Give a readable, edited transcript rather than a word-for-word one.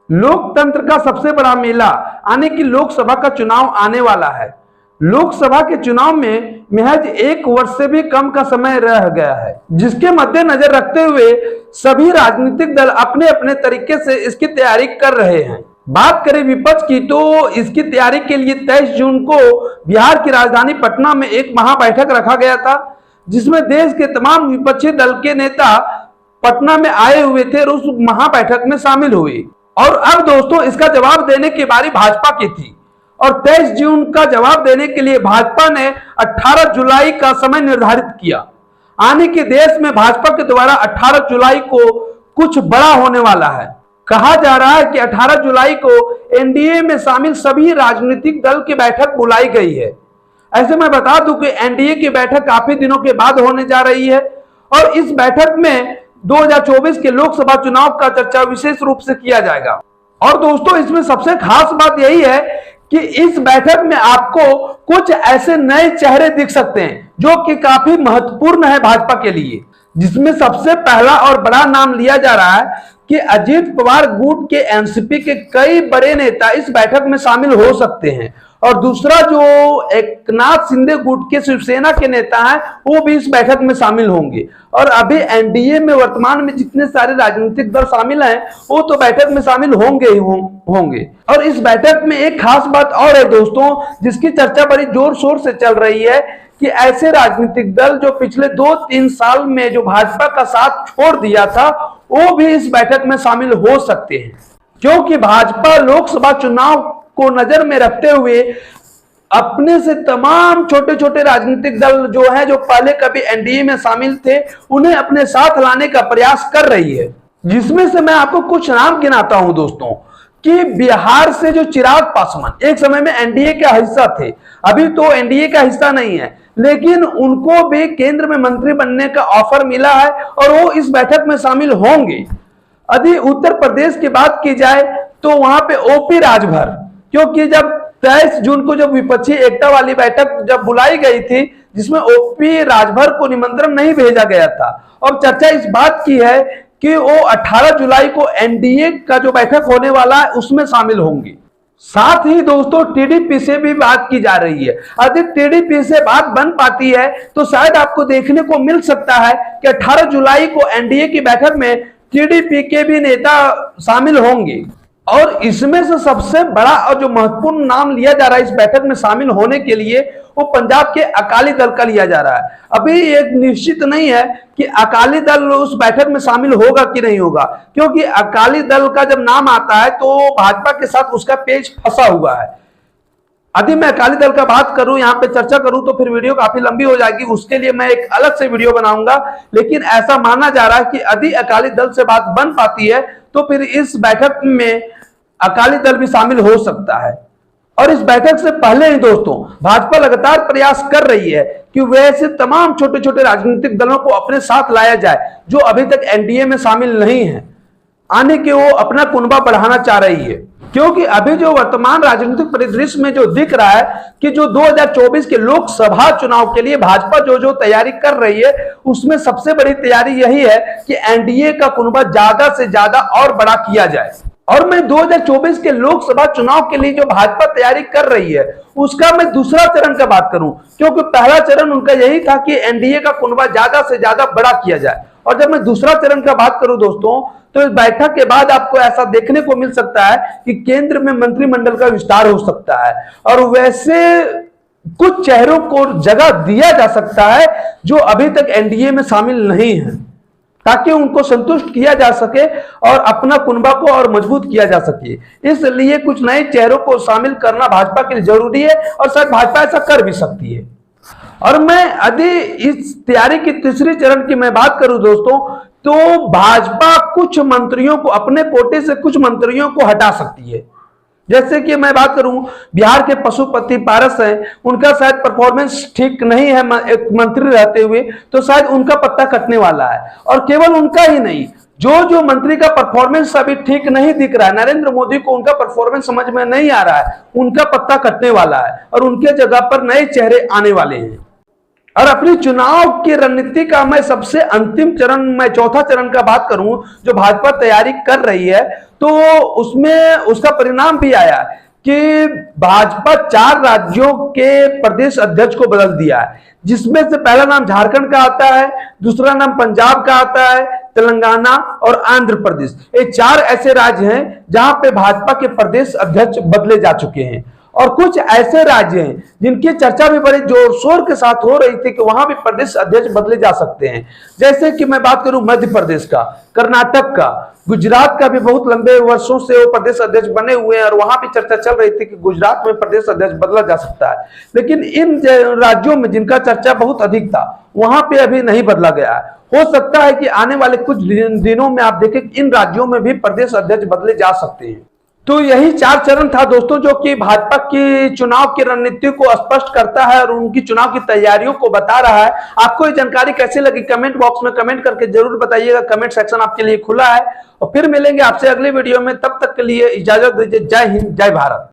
लोकतंत्र का सबसे बड़ा मेला आने की लोकसभा का चुनाव आने वाला है। लोकसभा के चुनाव में महज 1 वर्ष से भी कम का समय रह गया है, जिसके मद्देनजर रखते हुए सभी राजनीतिक दल अपने अपने तरीके से इसकी तैयारी कर रहे हैं। बात करें विपक्ष की, तो इसकी तैयारी के लिए 23 जून को बिहार की राजधानी पटना में एक महाबैठक रखा गया था, जिसमें देश के तमाम विपक्षी दल के नेता पटना में आए हुए थे और उस महाबैठक में शामिल हुए। और अब दोस्तों इसका जवाब देने की बारी भाजपा की थी और 23 जून का जवाब देने के लिए भाजपा ने 18 जुलाई का समय निर्धारित किया। आने के देश में भाजपा के द्वारा 18 जुलाई को कुछ बड़ा होने वाला है। कहा जा रहा है कि 18 जुलाई को एनडीए में शामिल सभी राजनीतिक दल की बैठक बुलाई गई है। ऐसे मैं बता दूं कि एनडीए की बैठक काफी दिनों के बाद होने जा रही है और इस बैठक में 2024 के लोकसभा चुनाव का चर्चा विशेष रूप से किया जाएगा। और दोस्तों इसमें सबसे खास बात यही है कि इस बैठक में आपको कुछ ऐसे नए चेहरे दिख सकते हैं जो कि काफी महत्वपूर्ण है भाजपा के लिए, जिसमें सबसे पहला और बड़ा नाम लिया जा रहा है कि अजीत पवार गुट के एनसीपी के कई बड़े नेता इस बैठक में शामिल हो सकते हैं और दूसरा जो एकनाथ शिंदे गुट के शिवसेना के नेता हैं वो भी इस बैठक में शामिल होंगे। और अभी एनडीए में वर्तमान में जितने सारे राजनीतिक दल शामिल हैं वो तो बैठक में शामिल होंगे ही होंगे। और इस बैठक में एक खास बात और है दोस्तों, जिसकी चर्चा बड़ी जोर शोर से चल रही है कि ऐसे राजनीतिक दल जो पिछले 2-3 साल में जो भाजपा का साथ छोड़ दिया था वो भी इस बैठक में शामिल हो सकते हैं, क्योंकि भाजपा लोकसभा चुनाव को नजर में रखते हुए अपने से तमाम छोटे छोटे राजनीतिक दल जो हैं जो पहले कभी एनडीए में शामिल थे उन्हें अपने साथ लाने का प्रयास कर रही है। जिसमें से मैं आपको कुछ नाम गिनाता हूं दोस्तों कि बिहार से जो चिराग पासवान एक समय में एनडीए का हिस्सा थे, अभी तो एनडीए का हिस्सा नहीं है, लेकिन उनको भी केंद्र में मंत्री बनने का ऑफर मिला है और वो इस बैठक में शामिल होंगे। यदि उत्तर प्रदेश की बात की जाए तो वहां पे ओपी राजभर, क्योंकि जब 23 जून को जब विपक्षी एकता वाली बैठक जब बुलाई गई थी जिसमें ओपी राजभर को निमंत्रण नहीं भेजा गया था और चर्चा इस बात की है कि वो 18 जुलाई को एनडीए का जो बैठक होने वाला है उसमें शामिल होंगे। साथ ही दोस्तों टीडीपी से भी बात की जा रही है। यदि टीडीपी से बात बन पाती है तो शायद आपको देखने को मिल सकता है कि 18 जुलाई को एनडीए की बैठक में टीडीपी के भी नेता शामिल होंगे। और इसमें से सबसे बड़ा और जो महत्वपूर्ण नाम लिया जा रहा है इस बैठक में शामिल होने के लिए वो पंजाब के अकाली दल का लिया जा रहा है। अभी एक निश्चित नहीं है कि अकाली दल उस बैठक में शामिल होगा कि नहीं होगा, क्योंकि अकाली दल का जब नाम आता है तो भाजपा के साथ उसका पेच फंसा हुआ है। यदि मैं अकाली दल का बात करूं, यहाँ पे चर्चा करूं तो फिर वीडियो काफी लंबी हो जाएगी, उसके लिए मैं एक अलग से वीडियो बनाऊंगा। लेकिन ऐसा माना जा रहा है कि यदि अकाली दल से बात बन पाती है तो फिर इस बैठक में अकाली दल भी शामिल हो सकता है। और इस बैठक से पहले ही दोस्तों भाजपा लगातार प्रयास कर रही है कि वैसे तमाम छोटे छोटे राजनीतिक दलों को अपने साथ लाया जाए जो अभी तक एनडीए में शामिल नहीं है, आने के वो अपना कुनबा बढ़ाना चाह रही है। क्योंकि अभी जो वर्तमान राजनीतिक परिदृश्य में जो दिख रहा है कि जो 2024 के लोकसभा चुनाव के लिए भाजपा जो तैयारी कर रही है उसमें सबसे बड़ी तैयारी यही है कि एनडीए का कुनबा ज्यादा से ज्यादा और बड़ा किया जाए। और मैं 2024 के लोकसभा चुनाव के लिए जो भाजपा तैयारी कर रही है उसका मैं दूसरा चरण का बात करूं, क्योंकि पहला चरण उनका यही था कि एनडीए का कुनबा ज्यादा से ज्यादा बड़ा किया जाए। और जब मैं दूसरा चरण का बात करूं दोस्तों तो इस बैठक के बाद आपको ऐसा देखने को मिल सकता है कि केंद्र में मंत्रिमंडल का विस्तार हो सकता है और वैसे कुछ चेहरों को जगह दिया जा सकता है जो अभी तक एनडीए में शामिल नहीं है, ताकि उनको संतुष्ट किया जा सके और अपना कुनबा को और मजबूत किया जा सके। इसलिए कुछ नए चेहरों को शामिल करना भाजपा के लिए जरूरी है और शायद भाजपा ऐसा कर भी सकती है। और मैं यदि इस तैयारी की तीसरी चरण की मैं बात करूं दोस्तों तो भाजपा कुछ मंत्रियों को अपने कोटे से कुछ मंत्रियों को हटा सकती है। जैसे कि मैं बात करूं बिहार के पशुपति पारस हैं, उनका शायद परफॉर्मेंस ठीक नहीं है एक मंत्री रहते हुए, तो शायद उनका पत्ता कटने वाला है। और केवल उनका ही नहीं, जो मंत्री का परफॉर्मेंस अभी ठीक नहीं दिख रहा है, नरेंद्र मोदी को उनका परफॉर्मेंस समझ में नहीं आ रहा है, उनका पत्ता कटने वाला है और उनके जगह पर नए चेहरे आने वाले हैं। और अपनी चुनाव की रणनीति का मैं सबसे अंतिम चरण, मैं चौथा चरण का बात करूं जो भाजपा तैयारी कर रही है, तो उसमें उसका परिणाम भी आया कि भाजपा 4 राज्यों के प्रदेश अध्यक्ष को बदल दिया है, जिसमें से पहला नाम झारखंड का आता है, दूसरा नाम पंजाब का आता है, तेलंगाना और आंध्र प्रदेश। ये 4 ऐसे राज्य हैं जहां पे भाजपा के प्रदेश अध्यक्ष बदले जा चुके हैं। और कुछ ऐसे राज्य हैं जिनकी चर्चा भी बड़े जोर शोर के साथ हो रही थी कि वहां भी प्रदेश अध्यक्ष बदले जा सकते हैं। जैसे कि मैं बात करूं मध्य प्रदेश का, कर्नाटक का, गुजरात का भी बहुत लंबे वर्षों से वो प्रदेश अध्यक्ष बने हुए हैं और वहां भी चर्चा चल रही थी कि गुजरात में प्रदेश अध्यक्ष बदला जा सकता है। लेकिन इन राज्यों में जिनका चर्चा बहुत अधिक था, वहां पे अभी नहीं बदला गया है। हो सकता है कि आने वाले कुछ दिनों में आप देखें इन राज्यों में भी प्रदेश अध्यक्ष बदले जा सकते हैं। तो यही 4 चरण था दोस्तों, जो कि भाजपा की चुनाव की रणनीति को स्पष्ट करता है और उनकी चुनाव की तैयारियों को बता रहा है। आपको ये जानकारी कैसी लगी कमेंट बॉक्स में कमेंट करके जरूर बताइएगा। कमेंट सेक्शन आपके लिए खुला है और फिर मिलेंगे आपसे अगली वीडियो में। तब तक के लिए इजाजत दीजिए। जय हिंद, जय भारत।